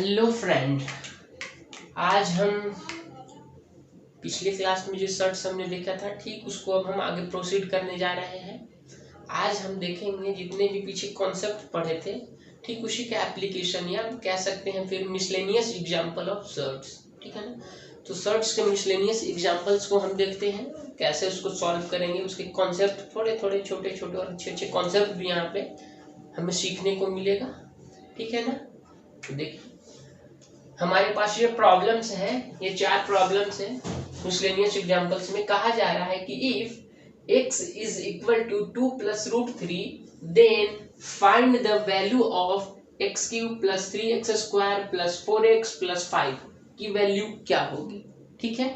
Hello friend, आज हम पिछले क्लास में जो शर्ट्स हमने देखा था ठीक उसको अब हम आगे प्रोसीड करने जा रहे हैं। आज हम देखेंगे जितने भी पीछे कॉन्सेप्ट पढ़े थे ठीक उसी का एप्लीकेशन, या कह सकते हैं फिर मिसलेनियस एग्जाम्पल ऑफ शर्ट्स। ठीक है ना, तो शर्ट्स के मिसलेनियस एग्जाम्पल्स को हम देखते हैं, कैसे उसको सॉल्व करेंगे। उसके कॉन्सेप्ट थोड़े थोड़े छोटे छोटे और अच्छे अच्छे कॉन्सेप्ट भी यहाँ पे हमें सीखने को मिलेगा। ठीक है ना, तो देखिए हमारे पास ये प्रॉब्लम्स हैं, ये 4 प्रॉब्लम्स हैं मिसलेनियस एग्जांपल्स में। कहा जा रहा है कि if x is equal to 2 plus root 3 then find the value of x cube plus 3x square plus 4x plus 5 की वैल्यू क्या होगी। ठीक है,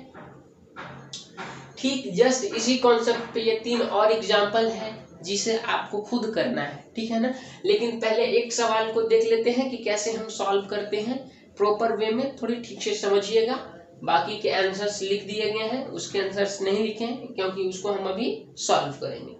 ठीक जस्ट इसी कॉन्सेप्ट पे ये 3 और एग्जाम्पल है जिसे आपको खुद करना है। ठीक है ना, लेकिन पहले एक सवाल को देख लेते हैं कि कैसे हम सॉल्व करते हैं प्रॉपर वे में। थोड़ी ठीक से समझिएगा, बाकी के आंसर्स लिख दिए गए हैं, उसके आंसर्स नहीं लिखे हैं क्योंकि उसको हम अभी सॉल्व करेंगे।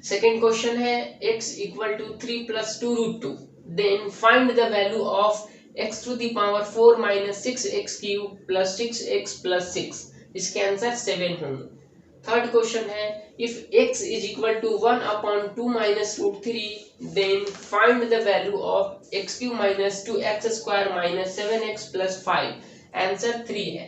सेकंड क्वेश्चन है x equal to 3 plus 2 root 2 then find the value of x to the power 4 minus 6x cube plus 6x plus 6। इसके आंसर 7 होंगे। थर्ड क्वेश्चन है if x is equal to 1 upon 2 minus root 3 then find the value of x cube minus 2x square minus 7x plus 5। Answer 3 है।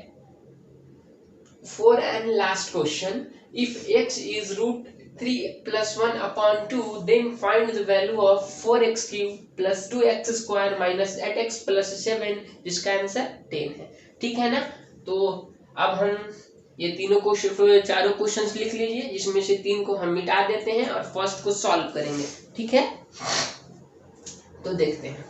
Fourth and last question if x is root 3 plus 1 upon 2 then find the value of 4x cube plus 2x square minus 8x plus 7, जिसका answer 10 है। ठीक है ना, तो अब हम ये चारों क्वेश्चंस लिख लीजिए, जिसमें से 3 को हम मिटा देते हैं और फर्स्ट को सॉल्व करेंगे। ठीक है, तो देखते हैं।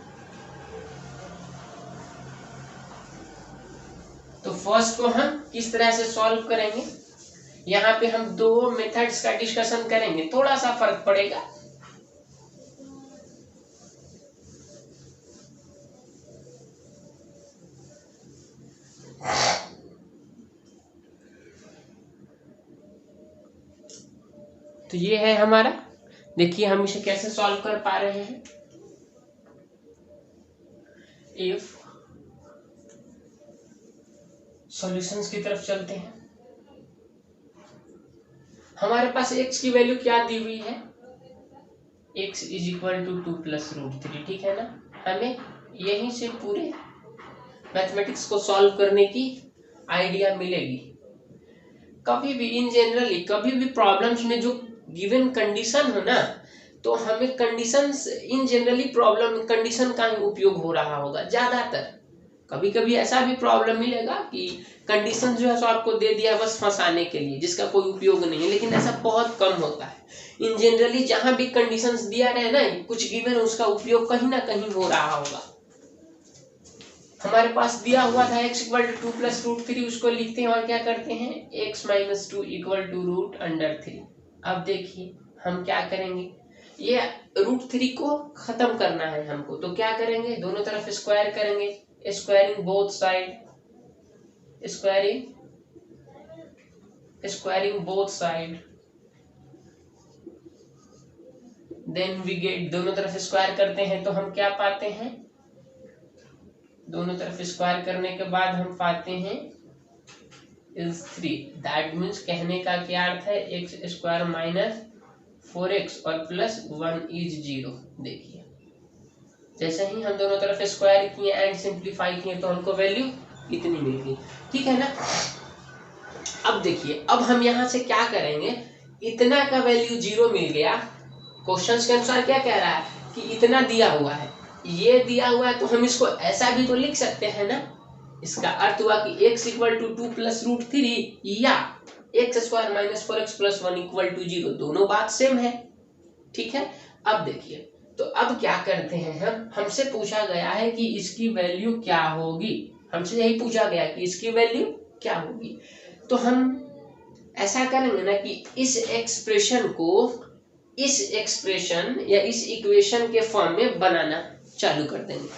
तो फर्स्ट को हम किस तरह से सॉल्व करेंगे, यहाँ पे हम 2 मेथड्स का डिस्कशन करेंगे, थोड़ा सा फर्क पड़ेगा। तो ये है हमारा, देखिए हम इसे कैसे सॉल्व कर पा रहे हैं। इफ सॉल्यूशंस की तरफ चलते हैं, हमारे पास x की वैल्यू क्या दी हुई है, x is equal to 2 plus root 3। ठीक है ना, हमें यहीं से पूरे मैथमेटिक्स को सॉल्व करने की आइडिया मिलेगी। कभी भी इन जनरली कभी भी प्रॉब्लम्स में जो गिवन कंडीशन हो ना, तो हमें कंडीशंस इन जनरली प्रॉब्लम कंडीशन का ही उपयोग हो रहा होगा ज्यादातर। कभी कभी ऐसा भी प्रॉब्लम मिलेगा कि कंडीशन जो है सो आपको दे दिया बस फंसाने के लिए, जिसका कोई उपयोग नहीं है, लेकिन ऐसा बहुत कम होता है। इन जनरली जहां भी कंडीशंस दिया रहे ना कुछ गिवन, उसका उपयोग कहीं ना कहीं हो रहा होगा। हमारे पास दिया हुआ था x equal to 2 plus root 3, उसको लिखते हैं और क्या करते हैं x minus 2 equal to root under 3। अब देखिए हम क्या करेंगे, ये रूट 3 को खत्म करना है हमको, तो क्या करेंगे, दोनों तरफ स्क्वायर करेंगे, squaring both side, squaring both side, then we get, दोनों तरफ स्क्वायर करते हैं तो हम क्या पाते हैं, दोनों तरफ स्क्वायर करने के बाद हम पाते हैं is 3। दैट मीन्स कहने का क्या अर्थ है, x स्क्वायर माइनस 4x और प्लस 1 इज 0। देखिए जैसे ही हम दोनों तरफ स्क्वायर किए एंड सिंप्लीफाई किए तो हमको वैल्यू इतनी मिल गई। ठीक है ना, अब देखिए अब हम यहाँ से क्या करेंगे, इतना का वैल्यू 0 मिल गया। क्वेश्चंस के अनुसार क्या कह रहा है कि इतना दिया हुआ है, ये दिया हुआ है, तो हम इसको ऐसा भी तो लिख सकते हैं ना। इसका अर्थ हुआ कि x equal to 2 plus root 3 या x square minus 4x plus 1 equal to 0, दोनों बात सेम है। ठीक है, अब देखिए, तो अब क्या करते हैं, हमसे पूछा गया है कि इसकी वैल्यू क्या होगी, हमसे यही पूछा गया कि इसकी वैल्यू क्या होगी। तो हम ऐसा करेंगे ना कि इस एक्सप्रेशन को इस एक्सप्रेशन या इस इक्वेशन के फॉर्म में बनाना चालू कर देंगे।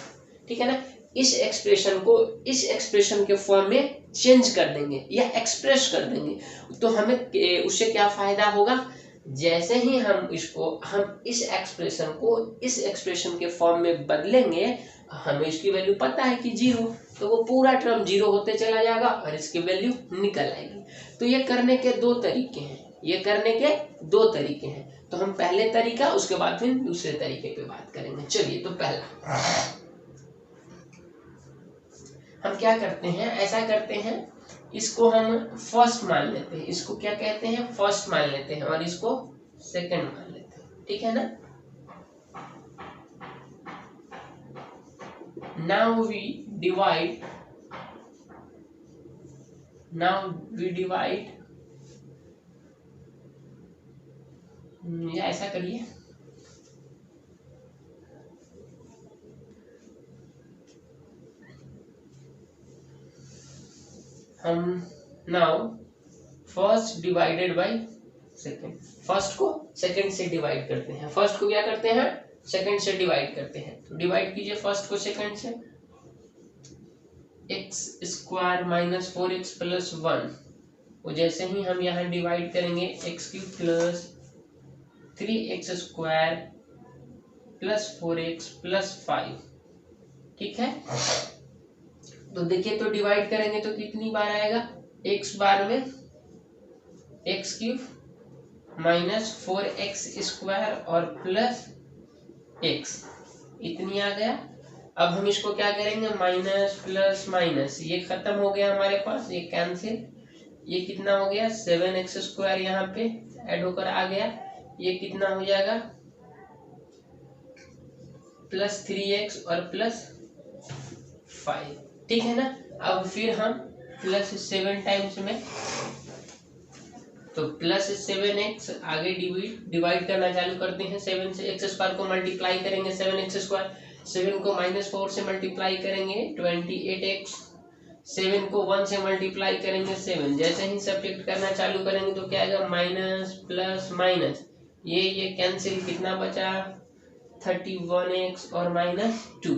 ठीक है ना, इस एक्सप्रेशन को इस एक्सप्रेशन के फॉर्म में चेंज कर देंगे या एक्सप्रेस कर देंगे। तो हमें उससे क्या फायदा होगा, जैसे ही हम इस एक्सप्रेशन को इस एक्सप्रेशन के फॉर्म में बदलेंगे हमें इसकी वैल्यू पता है कि 0, तो वो पूरा टर्म 0 होते चला जाएगा और इसकी वैल्यू निकल आएगी। तो ये करने के दो तरीके हैं, तो हम पहले तरीका उसके बाद फिर दूसरे तरीके पे बात करेंगे। चलिए, तो पहला हम क्या करते हैं, ऐसा करते हैं, इसको हम फर्स्ट मान लेते हैं, इसको क्या कहते हैं, फर्स्ट मान लेते हैं, और इसको सेकंड मान लेते हैं, ठीक है ना। Now we divide या ऐसा करिए, हम now first divided by second, first को सेकंड से डिवाइड करते हैं, फर्स्ट को क्या करते हैं, सेकंड से डिवाइड करते हैं। तो डिवाइड कीजिए फर्स्ट को सेकंड से, x square minus 4x plus 1, वो जैसे ही हम यहाँ डिवाइड करेंगे x cube plus 3x square plus 4x plus 5, ठीक है। तो देखिए, तो डिवाइड करेंगे तो कितनी बार आएगा, x बार में x cube minus 4x square और प्लस x, इतनी आ गया। अब हम इसको क्या करेंगे, माइनस प्लस माइनस, ये खत्म हो गया हमारे पास, ये कैंसिल, ये कितना हो गया 7x स्क्वायर यहाँ पे ऐड होकर आ गया, ये कितना हो जाएगा प्लस 3x और प्लस 5, ठीक है ना। अब फिर हम प्लस 7 टाइम्स में, तो प्लस 7x आगे डिवाइड करना चालू करते हैं, 7 से x स्क्वायर को मल्टीप्लाई करेंगे 7x स्क्वायर, 7 को माइनस 4 से मल्टीप्लाई करेंगे 28x, 7 को 1 से मल्टीप्लाई करेंगे 7, जैसे ही सब्ट्रैक्ट करना चालू करेंगे तो क्या आएगा माइनस प्लस माइनस, ये कैंसिल, कितना बचा 31x और माइनस 2।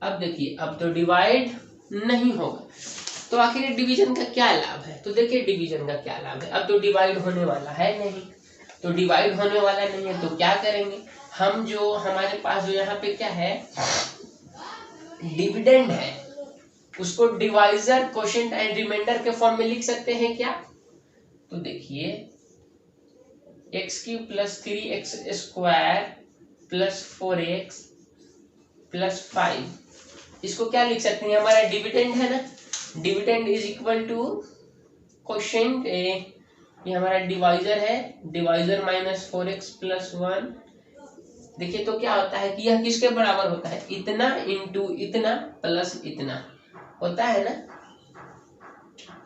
अब देखिए, अब तो डिवाइड नहीं होगा, तो आखिर डिवीजन का क्या लाभ है, तो देखिए डिवीजन का क्या लाभ है, अब तो डिवाइड होने वाला है नहीं, तो डिवाइड होने वाला नहीं है तो क्या करेंगे हम, जो हमारे पास जो यहाँ पे क्या है डिविडेंड है, उसको डिवाइजर, क्वोशिएंट एंड रिमाइंडर के फॉर्म में लिख सकते हैं क्या। तो देखिए x cube plus 3x square plus 4x plus 5, इसको क्या लिख सकते हैं, हमारा डिविडेंड है ना, dividend is equal to quotient, ये हमारा डिवाइजर है, डिवाइजर माइनस 4x प्लस 1। देखिए तो क्या होता है कि यह किसके बराबर होता है, इतना इंटू इतना प्लस इतना होता है ना,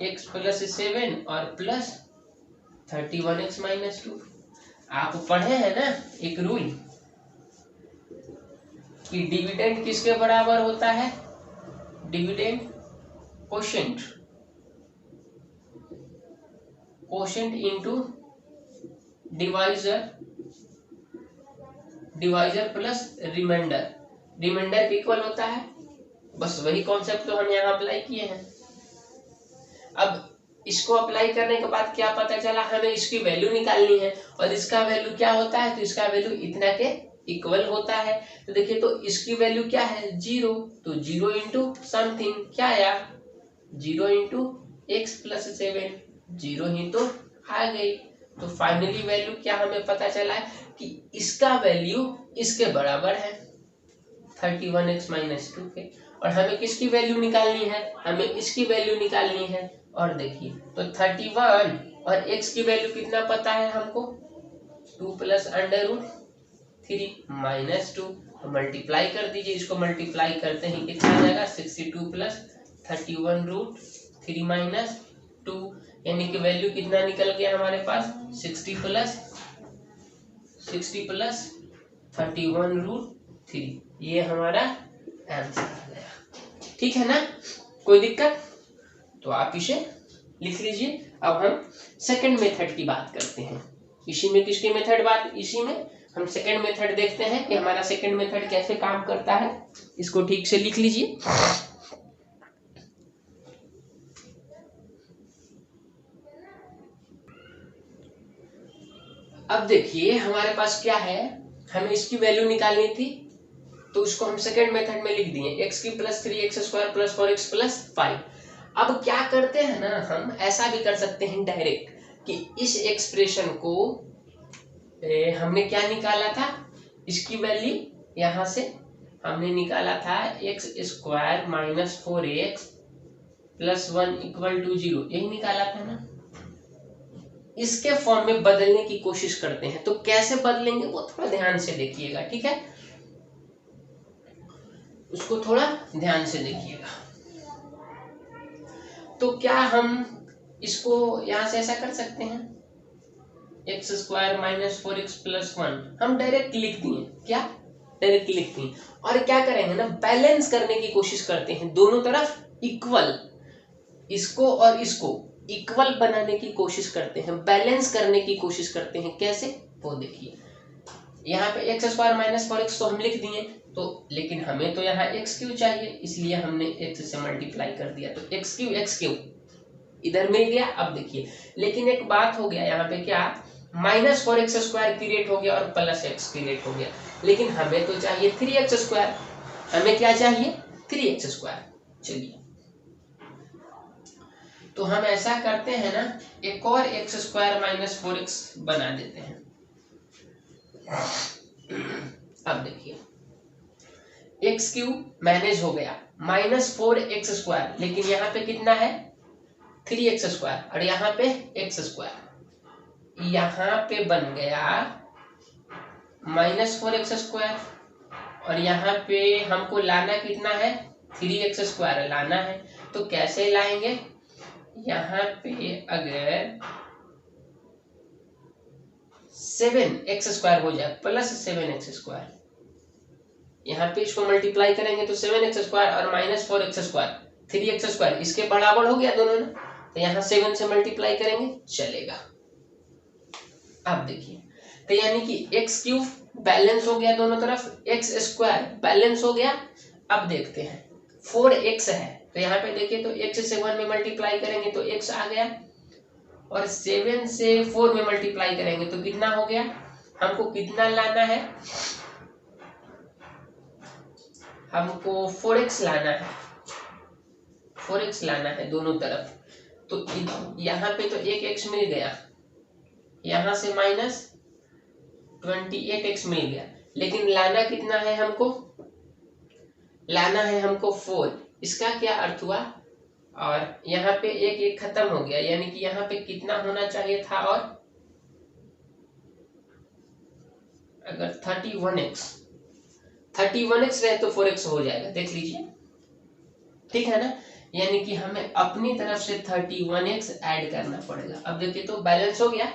x प्लस 7 और प्लस 31x माइनस 2। आप पढ़े हैं ना एक रूल कि डिविडेंड किसके बराबर होता है, dividend quotient into divisor plus remainder equal होता है, बस वही कॉन्सेप्ट तो हम यहाँ अप्लाई किए हैं। अब इसको अप्लाई करने के बाद क्या पता चला, हमें इसकी वैल्यू निकालनी है, और इसका वैल्यू क्या होता है, तो इसका वैल्यू इतना के इक्वल होता है। तो देखिए, तो इसकी वैल्यू क्या है 0, तो 0 इंटू समथिंग क्या आया 0 इंटू एक्स प्लस 7, 0 ही तो आ गई। तो फाइनली वैल्यू क्या हमें पता चला है कि इसका वैल्यू इसके बराबर है 31x माइनस 2 के, और हमें किसकी वैल्यू निकालनी है, हमें इसकी वैल्यू निकालनी है। और देखिए तो 31 और x की वैल्यू कितना पता है हमको 2 प्लस अंडर रूट 3 माइनस 2, तो मल्टीप्लाई कर दीजिए, इसको मल्टीप्लाई करते हैं कितना आ जाएगा 62 प्लस 31 रूट 3 माइनस 2, यानी कि वैल्यू कितना निकल गया हमारे पास 60 प्लस 31 रूट 3, ये हमारा आंसर आ गया। ठीक है ना, कोई दिक्कत, तो आप इसे लिख लीजिए। अब हम सेकंड मेथड की बात करते हैं। इसी में किसकी मेथड बात, इसी में हम सेकंड मेथड देखते हैं कि हमारा सेकंड मेथड कैसे काम करता है। इसको ठीक से लिख लीजिए। अब देखिए हमारे पास क्या है, हमें इसकी वैल्यू निकालनी थी, तो उसको हम सेकेंड मेथड में लिख दिए, एक्स की plus 3x² plus 4x plus 5। अब क्या करते हैं ना, हम ऐसा भी कर सकते हैं डायरेक्ट कि इस एक्सप्रेशन को हमने क्या निकाला था, इसकी वैल्यू यहां से हमने निकाला था x² minus 4x plus 1 equal to 0, यही निकाला था ना। इसके फॉर्म में बदलने की कोशिश करते हैं, तो कैसे बदलेंगे वो थोड़ा ध्यान से देखिएगा, ठीक है, उसको थोड़ा ध्यान से देखिएगा। तो क्या हम इसको यहां से ऐसा कर सकते हैं, x² माइनस 4x प्लस 1 हम डायरेक्ट लिख दिए, क्या डायरेक्ट लिख दिए, और क्या करेंगे ना, बैलेंस करने की कोशिश करते हैं, दोनों तरफ इक्वल, इसको और इसको इक्वल बनाने की कोशिश करते हैं, बैलेंस करने की कोशिश करते हैं। कैसे वो देखिए, यहाँ पे x² माइनस 4x तो हम लिख दिए, तो लेकिन हमें तो यहाँ x³ चाहिए, इसलिए हमने x से मल्टीप्लाई कर दिया, तो x³ इधर मिल गया। अब देखिए, लेकिन एक बात हो गया यहाँ पे, क्या माइनस 4x² क्रिएट हो गया और प्लस x क्रिएट हो गया, लेकिन हमें तो चाहिए 3x², हमें क्या चाहिए 3x²। चलिए, तो हम ऐसा करते हैं ना, एक और x² माइनस 4x बना देते हैं। अब देखिए, x³ मैनेज हो गया, माइनस 4x², लेकिन यहाँ पे कितना है 3x², और यहाँ पे x², यहाँ पे बन गया माइनस 4x², और यहाँ पे हमको लाना कितना है 3x² लाना है। तो कैसे लाएंगे, यहाँ पे अगर 7x² हो जाए प्लस 7x², यहाँ पे इसको मल्टीप्लाई करेंगे तो 7x² और माइनस 4x², 3x², इसके बराबर हो गया दोनों ना, तो यहाँ 7 से मल्टीप्लाई करेंगे चलेगा। अब देखिए, तो यानी कि x³ बैलेंस हो गया दोनों तरफ, x² बैलेंस हो गया। अब देखते हैं 4x है, तो यहाँ पे देखिए, तो x से 1 में मल्टीप्लाई करेंगे तो x आ गया, और 7 से 4 में मल्टीप्लाई करेंगे तो कितना हो गया, हमको कितना लाना है, हमको 4x लाना है, 4x लाना है दोनों तरफ। तो यहाँ पे तो एक x मिल गया, यहाँ से माइनस 28x मिल गया, लेकिन लाना कितना है हमको, लाना है हमको 4। इसका क्या अर्थ हुआ, और यहाँ पे एक खत्म हो गया, यानी कि यहाँ पे कितना होना चाहिए था, और अगर 31x रहे तो 4x हो जाएगा, देख लीजिए, ठीक है ना। यानी कि हमें अपनी तरफ से 31x ऐड करना पड़ेगा। अब देखिए, तो बैलेंस हो गया,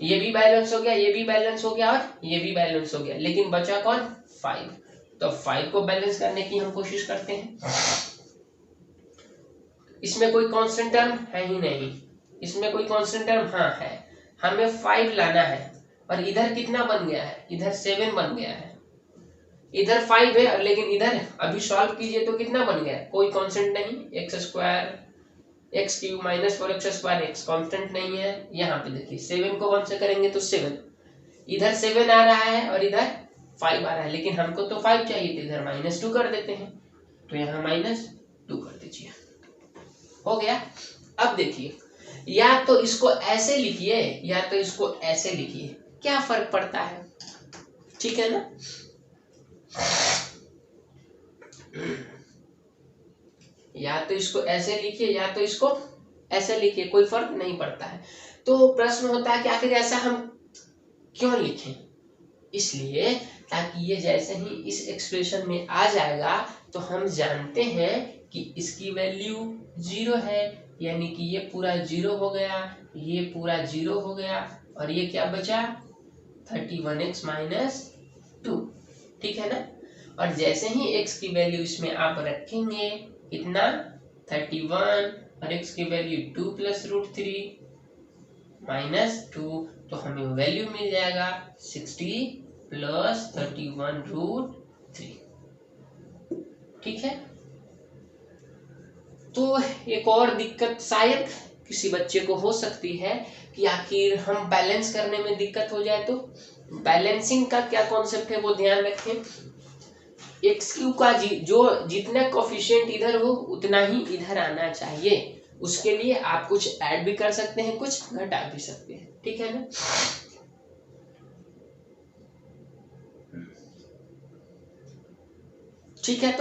ये भी बैलेंस हो गया, ये भी बैलेंस हो गया, और ये भी बैलेंस हो गया, लेकिन बचा कौन 5। तो 5 को बैलेंस करने की हम कोशिश करते हैं। इसमें कोई कांस्टेंट टर्म है ही नहीं, इसमें कोई कांस्टेंट टर्म हाँ है, हमें 5 लाना है, और इधर कितना बन गया है, इधर 7 बन गया है, इधर 5 है, लेकिन इधर अभी सॉल्व कीजिए तो कितना बन गया, कोई कांस्टेंट नहीं, x² minus 4x² x constant नहीं है। यहाँ पे देखिए 7 को 1 से करेंगे तो 7, इधर 7 आ रहा है और इधर 5 आ रहा है, लेकिन हमको तो 5 चाहिए, तो इधर -2 कर देते हैं, तो यहाँ -2 कर दीजिए, हो गया। अब देखिए, या तो इसको ऐसे लिखिए या तो इसको ऐसे लिखिए, क्या फर्क पड़ता है, ठीक है ना। या तो इसको ऐसे लिखिए या तो इसको ऐसे लिखिए, कोई फर्क नहीं पड़ता है। तो प्रश्न होता है कि आखिर ऐसा हम क्यों लिखें, इसलिए ताकि ये जैसे ही इस एक्सप्रेशन में आ जाएगा तो हम जानते हैं कि इसकी वैल्यू 0 है, यानी कि ये पूरा 0 हो गया, ये पूरा 0 हो गया, और ये क्या बचा 31x माइनस 2, ठीक है ना। और जैसे ही x की वैल्यू इसमें आप रखेंगे इतना 31, और x की वैल्यू 2 प्लस √3 -2, तो हमें वैल्यू मिल जाएगा 60 प्लस 31√3, ठीक है। तो एक और दिक्कत शायद किसी बच्चे को हो सकती है कि आखिर हम बैलेंस करने में दिक्कत हो जाए, तो बैलेंसिंग का क्या कॉन्सेप्ट है वो ध्यान रखें। एक्स क्यू का जो जितना कोफिशिएंट इधर हो उतना ही इधर आना चाहिए। उसके लिए आप कुछ ऐड भी कर सकते हैं, कुछ घटा भी सकते हैं, ठीक है ना। ठीक है,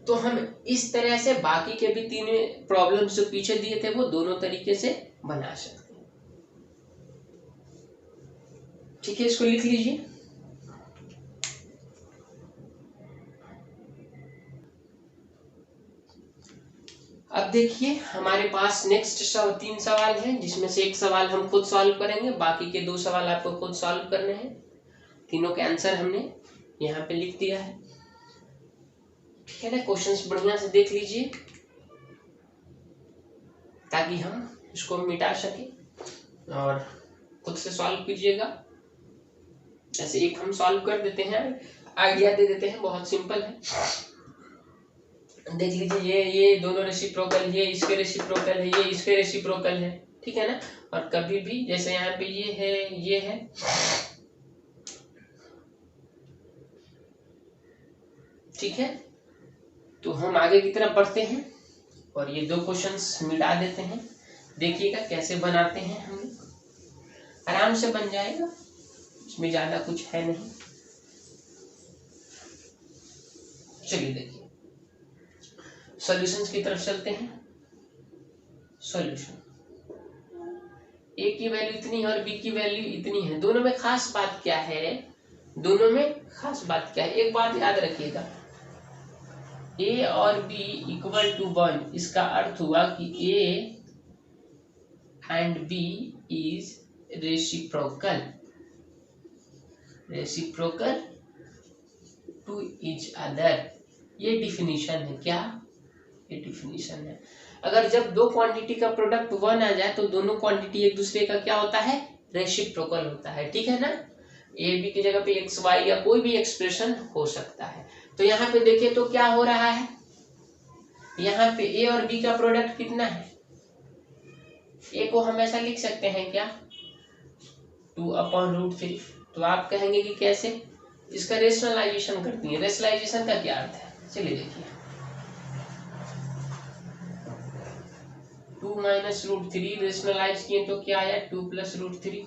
तो हम इस तरह से बाकी के भी 3 प्रॉब्लम्स जो पीछे दिए थे वो दोनों तरीके से बना सकते हैं। ठीक है, इसको लिख लीजिए। अब देखिए हमारे पास नेक्स्ट 3 सवाल हैं, जिसमें से एक सवाल हम खुद सॉल्व करेंगे, बाकी के 2 सवाल आपको खुद सॉल्व करने हैं। तीनों के आंसर हमने यहाँ पे लिख दिया है, ठीक है ना। क्वेश्चंस बढ़िया से देख लीजिए ताकि हम इसको मिटा सके और खुद से सॉल्व कीजिएगा। जैसे एक हम सॉल्व कर देते हैं, आइडिया दे देते हैं, बहुत सिंपल है। देख लीजिए ये दोनों रेसिप्रोकल, ये इसके रेसिप्रोकल है, ये इसके रेसिप्रोकल है, ठीक है ना। और कभी भी जैसे यहाँ पे ये है, ठीक है। तो हम आगे की तरफ बढ़ते हैं और ये 2 क्वेश्चंस मिटा देते हैं। देखिएगा कैसे बनाते हैं, हम आराम से बन जाएगा, इसमें ज्यादा कुछ है नहीं। चलिए देखिए सॉल्यूशंस की तरफ चलते हैं। सॉल्यूशन, ए की वैल्यू इतनी है और बी की वैल्यू इतनी है। दोनों में खास बात क्या है, दोनों में खास बात क्या है, एक बात याद रखिएगा, ए और बी इक्वल टू 1, इसका अर्थ हुआ कि A and B is reciprocal, reciprocal to each other. ये डिफिनीशन है, क्या ये डिफिनीशन है। अगर जब 2 क्वांटिटी का प्रोडक्ट 1 आ जाए तो दोनों क्वांटिटी एक दूसरे का क्या होता है, रेसिप्रोकल होता है, ठीक है ना। ए बी की जगह पे एक्स वाई या कोई भी एक्सप्रेशन हो सकता है। तो यहाँ पे देखिए तो क्या हो रहा है, यहाँ पे ए और बी का प्रोडक्ट कितना है, ए को हम ऐसा लिख सकते हैं क्या, 2/√3। तो आप कहेंगे कि कैसे, इसका रेशनलाइजेशन करती है। रेशनलाइजेशन का क्या अर्थ है, चलिए देखिए, 2 - √3 रेशनलाइज किए तो क्या आया, 2 + √3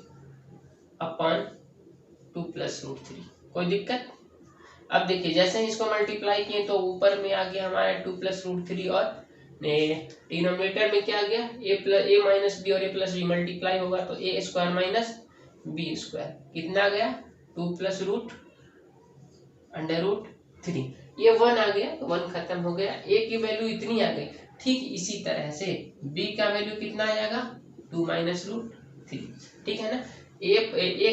अपॉन 2 + √3। कोई दिक्कत। अब देखिए जैसे ही इसको मल्टीप्लाई किए तो ऊपर में आ गया हमारा 2 + √3 और डिनोमिनेटर में क्या आ गया, a माइनस बी और a प्लस बी मल्टीप्लाई होगा तो a² - b²। कितना आ गया, 2 + √√3। ये 1 आ गया तो 1 खत्म हो गया। a की वैल्यू इतनी आ गई। ठीक इसी तरह से b का वैल्यू कितना आ जाएगा, 2 - √3, ठीक है ना। a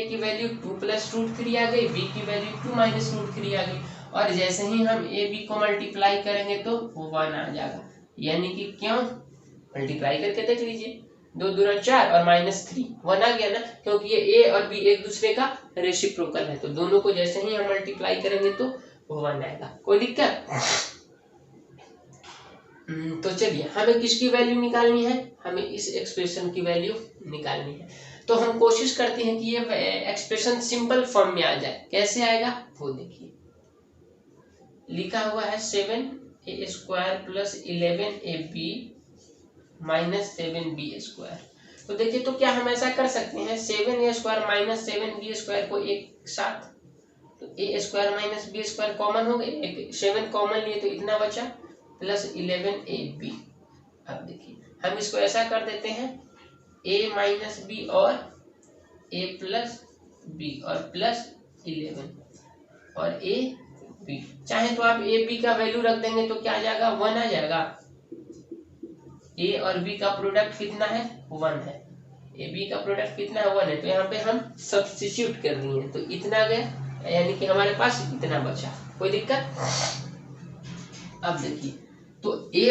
की वैल्यू 2 + √3 आ गई, b की वैल्यू 2 - √3 आ गई। और जैसे ही हम a b को मल्टीप्लाई करेंगे तो वो 1 आ जाएगा। यानी कि क्यों, मल्टीप्लाई करके देख लीजिए, 2 दूना 4 और -3 1 आ गया ना, क्योंकि ये a और b एक दूसरे का रेसिप्रोकल है। तो दोनों को जैसे ही हम मल्टीप्लाई करेंगे तो वो 1 आएगा। कोई दिक्कत। तो चलिए हमें किसकी वैल्यू निकालनी है, हमें इस एक्सप्रेशन की वैल्यू निकालनी है। तो हम कोशिश करते हैं कि ये एक्सप्रेशन सिंपल फॉर्म में आ जाए। कैसे आएगा वो देखिए, लिखा हुआ है 7a² + 11ab - 7b²। तो देखिए तो क्या हम ऐसा कर सकते हैं, 7a² - 7b² को एक साथ, तो a² - b² कॉमन हो गए, 7 कॉमन लिए तो इतना बचा प्लस 11ab। अब देखिए हम इसको ऐसा कर देते हैं, a - b और a + b और प्लस 11 और a b। चाहे तो आप a b का वैल्यू रख देंगे तो क्या आ जाएगा, 1 आ जाएगा। a और b का प्रोडक्ट कितना है, 1 है। a b का प्रोडक्ट कितना है, 1 है। तो यहाँ पे हम सब्स्टिट्यूट कर दिए तो इतना गया, यानी कि हमारे पास इतना बचा। कोई दिक्कत। अब देखिए तो a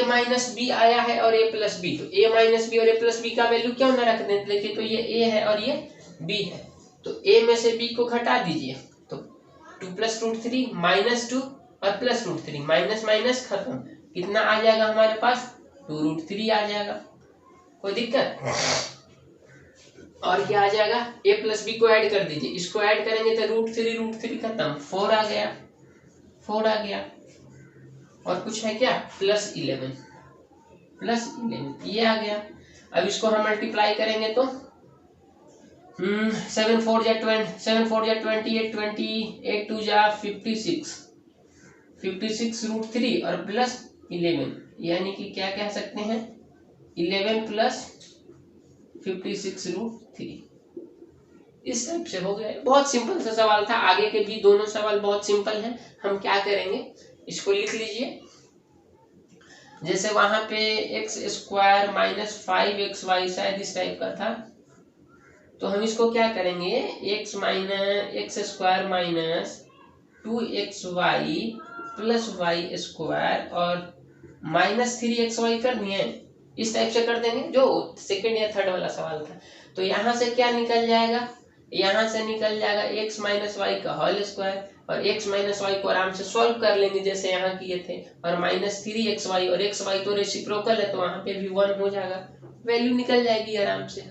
- b आया है और a + b, तो a - b और a + b का वैल्यू क्यों ना रख दें। देखिए तो ये a है और ये b है, तो a में से b को घटा दीजिए तो 2 + √3 -2 और प्लस √3 माइनस माइनस खत्म, कितना आ जाएगा हमारे पास, 2√3 आ जाएगा। कोई दिक्कत। और क्या आ जाएगा, a + b को ऐड कर दीजिए, इसको ऐड करेंगे तो √3 खत्म, 4 आ गया, 4 आ गया। और कुछ है क्या, +11 ये आ गया। अब इसको हम मल्टीप्लाई करेंगे तो 7 4 जा 28, 28 2 जा 56 √3 और +11, यानी कि क्या कह सकते हैं 11 + 56 √3। इस टाइप से हो गया। बहुत सिंपल सा सवाल था, आगे के भी दोनों सवाल बहुत सिंपल हैं। हम क्या करेंगे, इसको लिख लीजिए। जैसे वहां पे x² - 5xy शायद इस टाइप का था, तो हम इसको क्या करेंगे, x² - 2xy + y² और -3xy करनी है, इस टाइप से कर देंगे, जो सेकंड या थर्ड वाला सवाल था। तो यहाँ से क्या निकल जाएगा, यहाँ से निकल जाएगा x - y का होल स्क्वायर, और x - y को आराम से सॉल्व कर लेंगे जैसे यहाँ किए थे, और -3xy और xy तो रेसिप्रोकल है तो वहां पे भी 1 हो जाएगा, वैल्यू निकल जाएगी आराम से,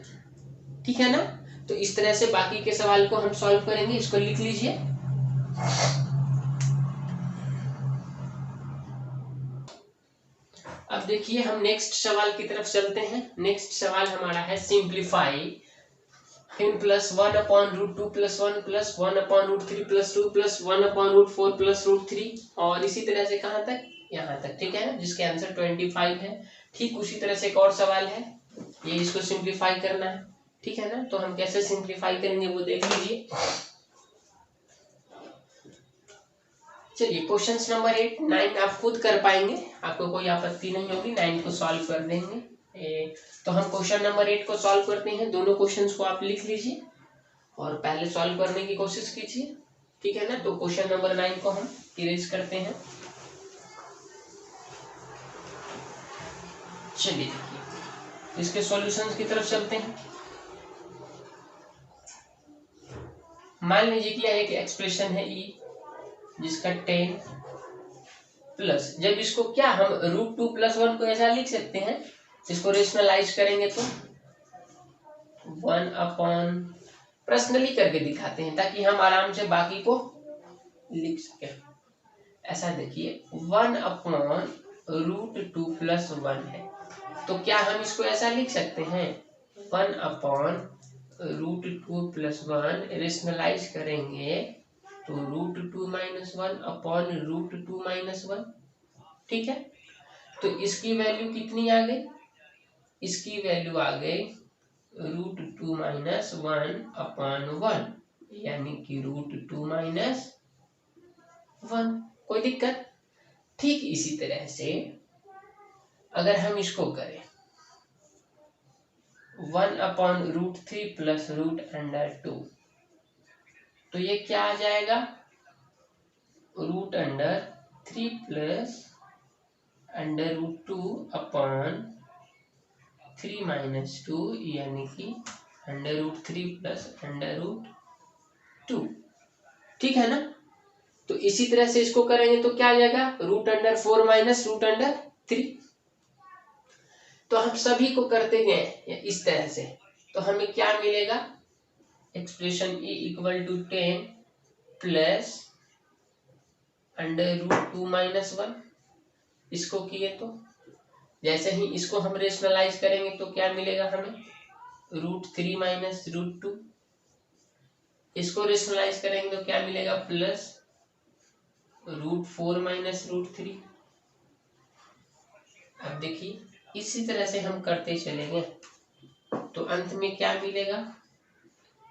ठीक है ना। तो इस तरह से बाकी के सवाल को हम सॉल्व करेंगे। इसको लिख लीजिए। अब देखिए हम नेक्स्ट सवाल की तरफ चलते हैं। नेक्स्ट सवाल हमारा है सिंप्लीफाई n + 1/√2 + 1 + 1/√3 + 2 + 1/√4 + √3, और इसी तरह से कहां तक, यहाँ तक, ठीक है ना, जिसके आंसर 25 है। ठीक उसी तरह से एक और सवाल है, ये इसको सिंप्लीफाई करना है, ठीक है ना। तो हम कैसे सिंप्लीफाई करेंगे वो देख लीजिए। चलिए क्वेश्चन नंबर 8, 9 आप खुद कर पाएंगे, आपको कोई आपत्ति नहीं होगी, 9 को सॉल्व कर देंगे। तो हम क्वेश्चन नंबर 8 को सॉल्व करते हैं। दोनों क्वेश्चंस को आप लिख लीजिए और पहले सॉल्व करने की कोशिश कीजिए, ठीक है ना। तो क्वेश्चन नंबर 9 को हम इरेज करते हैं। चलिए देखिए इसके सॉल्यूशंस की तरफ चलते हैं। मान लीजिए कि एक एक्सप्रेशन है e जिसका 10 प्लस, जब इसको क्या हम √2 + 1 को ऐसा लिख सकते हैं, इसको रेशनलाइज करेंगे तो 1/, पर्सनली करके दिखाते हैं ताकि हम आराम से बाकी को लिख सके। ऐसा देखिए 1/√2 + 1 है, तो क्या हम इसको ऐसा लिख सकते हैं 1/√2 + 1, रेशनलाइज करेंगे तो √2 - 1/√2 - 1, ठीक है। तो इसकी वैल्यू कितनी आ गई, इसकी वैल्यू आ गई √2 - 1/1, यानी कि √2 - 1। कोई दिक्कत। ठीक इसी तरह से अगर हम इसको करें 1/√3 + √2, तो ये क्या आ जाएगा √3 + √2/3 - 2, यानी कि √3 + √2, ठीक है ना। तो इसी तरह से इसको करेंगे तो क्या आ जाएगा √4 - √3। तो हम सभी को करते गए इस तरह से, तो हमें क्या मिलेगा, एक्सप्रेशन e = 10 प्लस √2 - 1, इसको किए तो जैसे ही इसको हम रेशनलाइज करेंगे तो क्या मिलेगा हमें √3 - √2, इसको रेशनलाइज करेंगे तो क्या मिलेगा प्लस √4 - √3। अब देखिए इसी तरह से हम करते चलेंगे तो अंत में क्या मिलेगा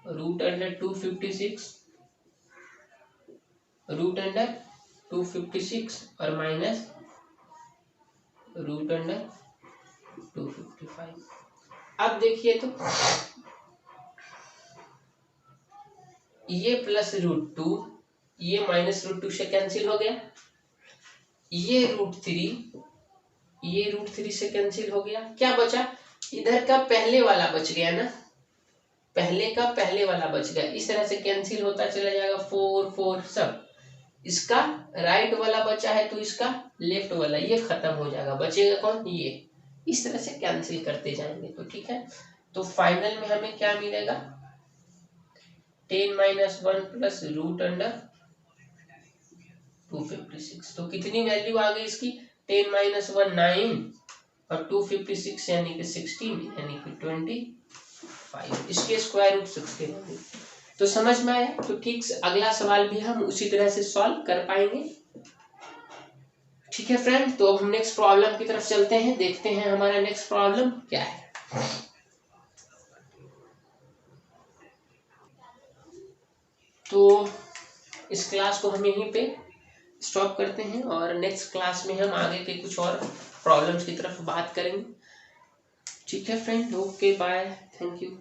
√256 और माइनस √255। अब देखिए तो ये प्लस √2, ये माइनस √2 से कैंसिल हो गया, ये √3 से कैंसिल हो गया, क्या बचा, इधर का पहले वाला बच गया ना, पहले का पहले वाला बच गया। इस तरह से कैंसिल होता चला जाएगा 4 4 सब, इसका राइट वाला बचा है तो इसका लेफ्ट वाला ये खत्म हो जाएगा, बचेगा कौन, ये। इस तरह से कैंसिल करते जाएंगे तो ठीक है। तो फाइनल में हमें क्या मिलेगा 10 - 1 + √2 256। तो कितनी वैल्यू आ गई इसकी? 10 - 1 9 और 256 यानी कि 16 यानी कि 25। इसके स्क्वायर रूट 16 होगी। तो समझ में आया? तो ठीक से अगला सवाल भी हम उसी तरह से सॉल्व कर पाएंगे। ठीक है फ्रेंड, तो अब हम नेक्स्ट प्रॉब्लम की तरफ चलते हैं, देखते हैं हमारा नेक्स्ट प्रॉब्लम क्या है। तो इस क्लास को हम यहीं पे स्टॉप करते हैं और नेक्स्ट क्लास में हम आगे के कुछ और प्रॉब्लम्स की तरफ बात करेंगे। ठीक है friend, okay bye, thank you.